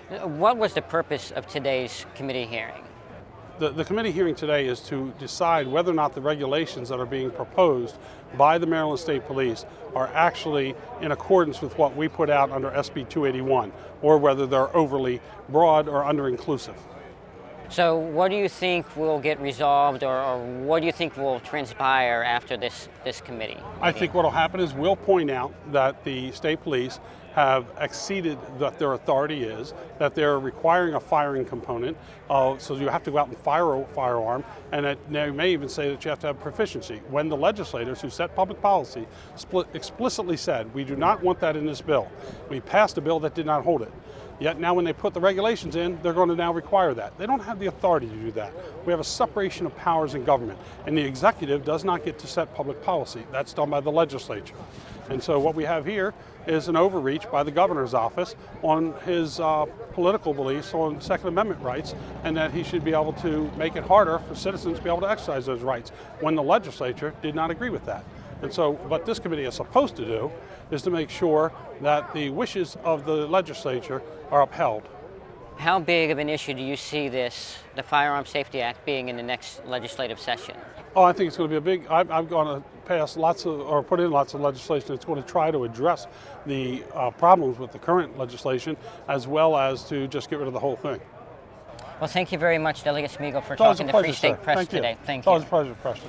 What was the purpose of today's committee hearing? The committee hearing today is to decide whether or not the regulations that are being proposed by the Maryland State Police are actually in accordance with what we put out under SB 281, or whether they're overly broad or under-inclusive. So what do you think will get resolved, or what do you think will transpire after this committee? I think what will happen is we'll point out that the state police have exceeded what their authority is, that they're requiring a firing component, so you have to go out and fire a firearm, and that they may even say that you have to have proficiency. When the legislators who set public policy explicitly said, we do not want that in this bill. We passed a bill that did not hold it. Yet now when they put the regulations in, they're going to now require that. They don't have the authority to do that. We have a separation of powers in government, and the executive does not get to set public policy. That's done by the legislature. And so what we have here is an overreach by the governor's office on his political beliefs on Second Amendment rights, and that he should be able to make it harder for citizens to be able to exercise those rights, when the legislature did not agree with that. And so what this committee is supposed to do is to make sure that the wishes of the legislature are upheld. How big of an issue do you see the Firearm Safety Act being in the next legislative session? Oh, I think it's going to be a big, I'm going to pass put in lots of legislation that's going to try to address the problems with the current legislation, as well as to just get rid of the whole thing. Well, thank you very much, Delegate Smigiel, for talking to Free State Press today. Thank you. It's always a pleasure, Preston.